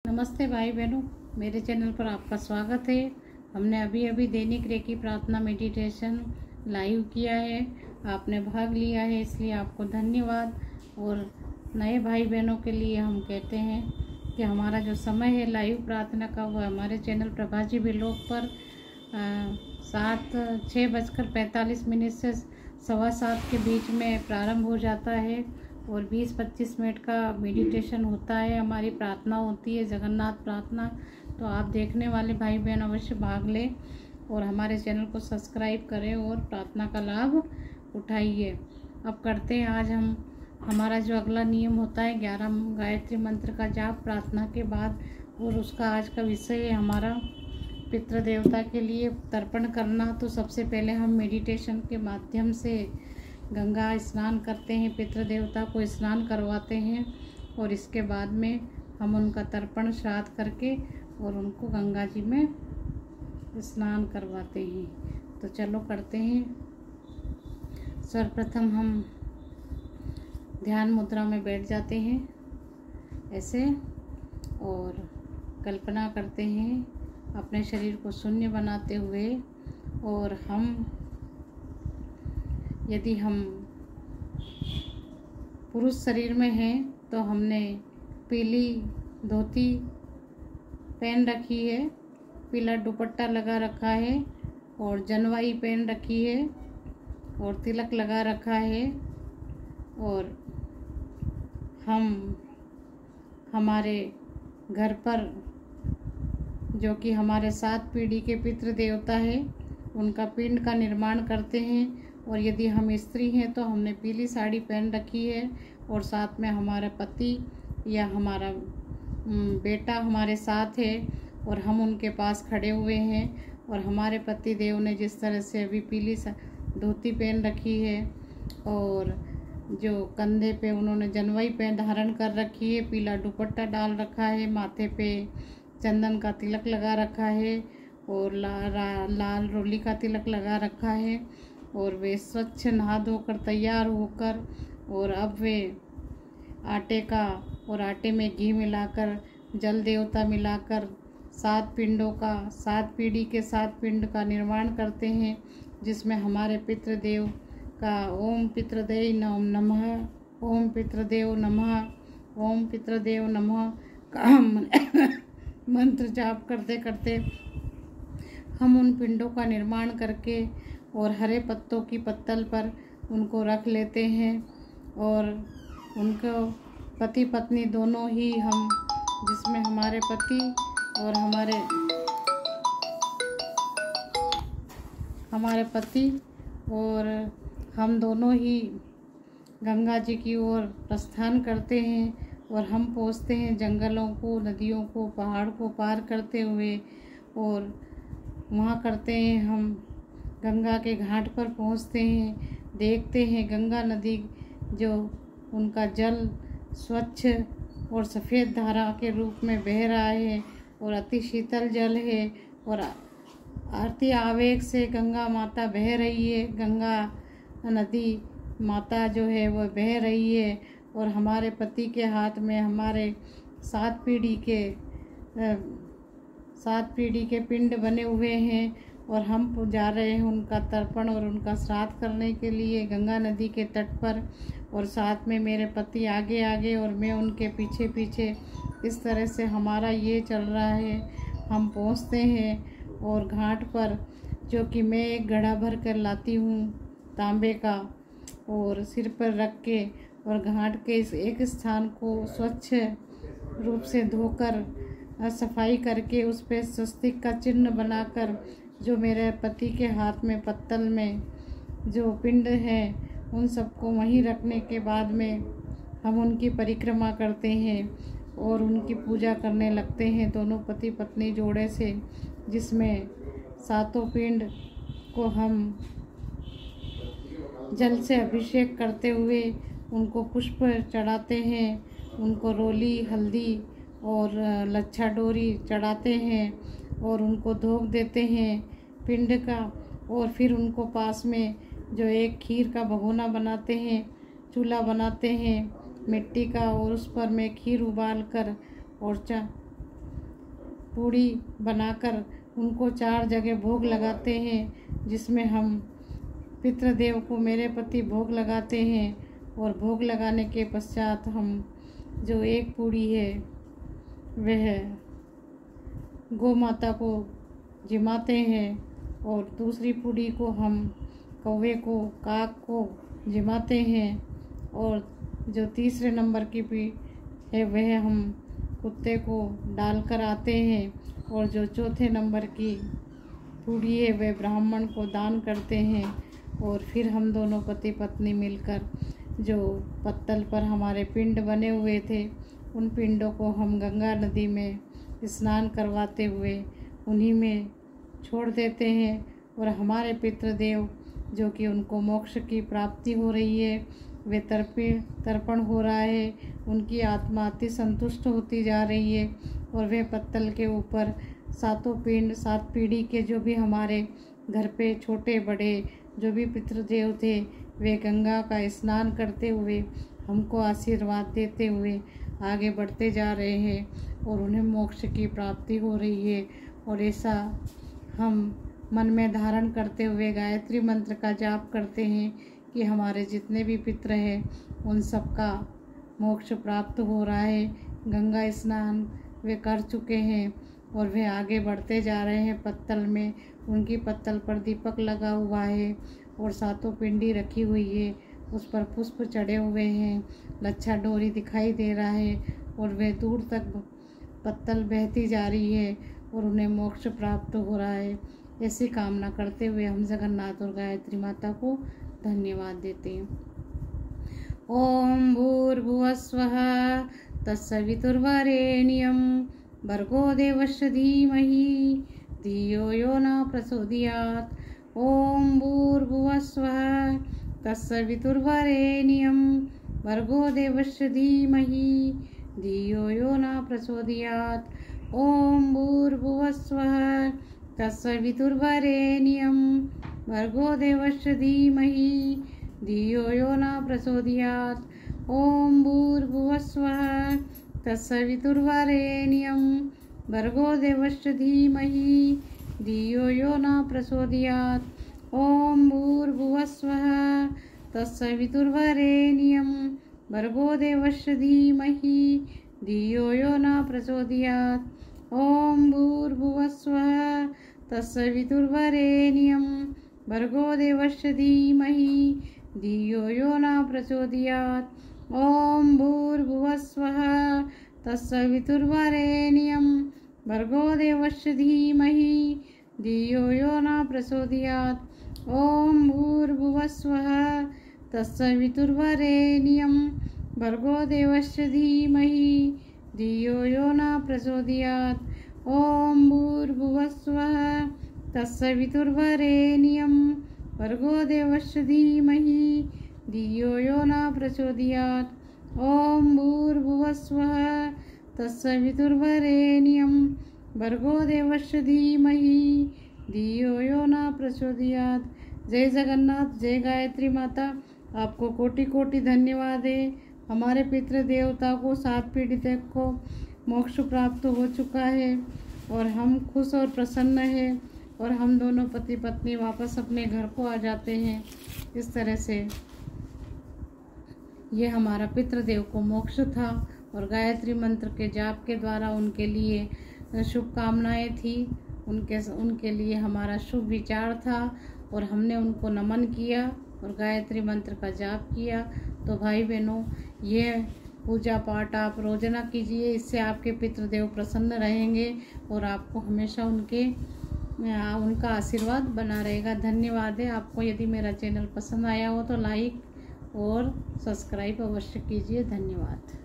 नमस्ते भाई बहनों, मेरे चैनल पर आपका स्वागत है। हमने अभी अभी दैनिक रेकी प्रार्थना मेडिटेशन लाइव किया है। आपने भाग लिया है, इसलिए आपको धन्यवाद। और नए भाई बहनों के लिए हम कहते हैं कि हमारा जो समय है लाइव प्रार्थना का, वो हमारे चैनल प्रभाजी विलोक पर 6:45 से 7:15 के बीच में प्रारंभ हो जाता है और 20-25 मिनट का मेडिटेशन होता है। हमारी प्रार्थना होती है जगन्नाथ प्रार्थना। तो आप देखने वाले भाई बहन अवश्य भाग लें और हमारे चैनल को सब्सक्राइब करें और प्रार्थना का लाभ उठाइए। अब करते हैं आज हम हमारा जो अगला नियम होता है 11 गायत्री मंत्र का जाप प्रार्थना के बाद। और उसका आज का विषय है हमारा पितृ देवता के लिए तर्पण करना। तो सबसे पहले हम मेडिटेशन के माध्यम से गंगा स्नान करते हैं, पितृ देवता को स्नान करवाते हैं और इसके बाद में हम उनका तर्पण श्राद्ध करके और उनको गंगा जी में स्नान करवाते हैं। तो चलो करते हैं। सर्वप्रथम हम ध्यान मुद्रा में बैठ जाते हैं ऐसे और कल्पना करते हैं अपने शरीर को शून्य बनाते हुए। और यदि हम पुरुष शरीर में हैं तो हमने पीली धोती पहन रखी है, पीला दुपट्टा लगा रखा है और जनवाई पहन रखी है और तिलक लगा रखा है। और हम हमारे घर पर जो कि हमारे 7 पीढ़ी के पितृ देवता है उनका पिंड का निर्माण करते हैं। और यदि हम स्त्री हैं तो हमने पीली साड़ी पहन रखी है और साथ में हमारा पति या हमारा बेटा हमारे साथ है और हम उनके पास खड़े हुए हैं। और हमारे पति देव ने जिस तरह से अभी पीली धोती पहन रखी है और जो कंधे पे उन्होंने जनवाई पहन धारण कर रखी है, पीला दुपट्टा डाल रखा है, माथे पे चंदन का तिलक लगा रखा है और लाल रोली का तिलक लगा रखा है। और वे स्वच्छ नहा धोकर तैयार होकर और अब वे आटे में घी मिलाकर जल देवता मिलाकर 7 पिंडों का 7 पीढ़ी के 7 पिंड का निर्माण करते हैं, जिसमें हमारे पितृदेव का ओम पितृदेव नमः, ओम पितृदेव नमः, ओम पितृदेव नमः का मंत्र जाप करते करते हम उन पिंडों का निर्माण करके और हरे पत्तों की पत्तल पर उनको रख लेते हैं। और उनको पति पत्नी दोनों ही हम, जिसमें हमारे पति और हमारे पति और हम दोनों ही गंगा जी की ओर प्रस्थान करते हैं और हम पहुँचते हैं जंगलों को, नदियों को, पहाड़ को पार करते हुए। और वहाँ करते हैं हम गंगा के घाट पर पहुँचते हैं, देखते हैं गंगा नदी जो उनका जल स्वच्छ और सफ़ेद धारा के रूप में बह रहा है और अति शीतल जल है और आरती आवेग से गंगा माता बह रही है। गंगा नदी माता जो है वह बह रही है और हमारे पति के हाथ में हमारे 7 पीढ़ी के पिंड बने हुए हैं और हम जा रहे हैं उनका तर्पण और उनका श्राद्ध करने के लिए गंगा नदी के तट पर। और साथ में मेरे पति आगे आगे और मैं उनके पीछे पीछे, इस तरह से हमारा ये चल रहा है। हम पहुंचते हैं और घाट पर, जो कि मैं एक घड़ा भर कर लाती हूँ तांबे का और सिर पर रख के, और घाट के इस एक स्थान को स्वच्छ रूप से धोकर सफाई करके उस पर स्वस्तिक का चिन्ह बनाकर, जो मेरे पति के हाथ में पत्तल में जो पिंड है उन सबको वहीं रखने के बाद में हम उनकी परिक्रमा करते हैं और उनकी पूजा करने लगते हैं दोनों पति पत्नी जोड़े से, जिसमें 7 पिंड को हम जल से अभिषेक करते हुए उनको पुष्प चढ़ाते हैं, उनको रोली हल्दी और लच्छा डोरी चढ़ाते हैं और उनको धोख देते हैं पिंड का। और फिर उनको पास में जो एक खीर का भगोना बनाते हैं, चूल्हा बनाते हैं मिट्टी का, और उस पर मैं खीर उबाल कर और पूड़ी बनाकर उनको 4 जगह भोग लगाते हैं, जिसमें हम पितृदेव को मेरे पति भोग लगाते हैं। और भोग लगाने के पश्चात हम जो एक पूड़ी है वह गौ माता को जिमाते हैं और दूसरी पूड़ी को हम कौवे को, काक को जिमाते हैं। और जो तीसरे नंबर की भी है वह हम कुत्ते को डालकर आते हैं। और जो चौथे नंबर की पूड़ी है वह ब्राह्मण को दान करते हैं। और फिर हम दोनों पति पत्नी मिलकर जो पत्तल पर हमारे पिंड बने हुए थे उन पिंडों को हम गंगा नदी में स्नान करवाते हुए उन्हीं में छोड़ देते हैं। और हमारे पितृदेव जो कि उनको मोक्ष की प्राप्ति हो रही है, वे तर्पण हो रहा है, उनकी आत्मा अति संतुष्ट होती जा रही है। और वे पत्तल के ऊपर 7 पिंड 7 पीढ़ी के जो भी हमारे घर पे छोटे बड़े जो भी पितृदेव थे वे गंगा का स्नान करते हुए हमको आशीर्वाद देते हुए आगे बढ़ते जा रहे हैं और उन्हें मोक्ष की प्राप्ति हो रही है। और ऐसा हम मन में धारण करते हुए गायत्री मंत्र का जाप करते हैं कि हमारे जितने भी पितृ हैं उन सबका मोक्ष प्राप्त हो रहा है। गंगा स्नान वे कर चुके हैं और वे आगे बढ़ते जा रहे हैं पत्तल में। उनकी पत्तल पर दीपक लगा हुआ है और 7 पिंडी रखी हुई है, उस पर पुष्प चढ़े हुए हैं, लच्छा डोरी दिखाई दे रहा है और वे दूर तक पत्तल बहती जा रही है और उन्हें मोक्ष प्राप्त हो रहा है। ऐसी कामना करते हुए हम जगन्नाथ और गायत्री माता को धन्यवाद देते हैं। ओम भूर्भुवस्वः तत्सवितुर्वरेण्यं भर्गो देवस्य धीमहि धियो यो न प्रचोदयात्। ओम भूर्भुवस्वः तत्सवितुर्वरेण्यं भर्गो देवस्य धीमहि धियो यो न प्रचोदयात्। ओम भूर्भुवस्वः तत्सवितुर्वरेण्यं भर्गो देवस्य धीमहि धियो यो न प्रचोदयात्। ओम भूर्भुवस्वः तत्सवितुर्वरेण्यं भर्गो देवस्य धीमहि धियो यो न प्रचोदयात्। ओम भूर्भुवस्वः तत्सवितुर्वरेण्यं भर्गो देवस्य धीमहि धियो यो न प्रचोदयात्। ओम भूर्भुवस्वः तत्सवितुर्वरेण्यं भर्गो देवस्य धीमहि धियो यो न प्रचोदयात्। ओम भूर्भुवस्वः तत्सवितुर्वरेण्यं भर्गो देवस्य धीमहि धियो यो न प्रचोदयात्। ओम भूर्भुवस्वः तत्सवितुर्वरेण्यं भर्गो देवस्य धीमहि धियो यो न प्रचोदयात्। ओम भूर्भुवस्वः तत्सवितुर्वरेण्यं भर्गो देवस्य धीमहि धियो यो न प्रचोदयात्। ओम भूर्भुवस्वः तत्सवितुर्वरेण्यं भर्गो देवस्य धीमहि धियो यो न प्रचोदयात्। जय जगन्नाथ, जय गायत्री माता। आपको कोटि कोटि धन्यवाद है। हमारे पितृ देवता को 7 पीढ़ी तक को मोक्ष प्राप्त हो चुका है और हम खुश और प्रसन्न हैं और हम दोनों पति पत्नी वापस अपने घर को आ जाते हैं। इस तरह से ये हमारा पितृदेव को मोक्ष था और गायत्री मंत्र के जाप के द्वारा उनके लिए शुभकामनाएं थी, उनके लिए हमारा शुभ विचार था और हमने उनको नमन किया और गायत्री मंत्र का जाप किया। तो भाई बहनों, ये पूजा पाठ आप रोजाना कीजिए, इससे आपके पितृदेव प्रसन्न रहेंगे और आपको हमेशा उनका आशीर्वाद बना रहेगा। धन्यवाद है। आपको यदि मेरा चैनल पसंद आया हो तो लाइक और सब्सक्राइब अवश्य कीजिए। धन्यवाद।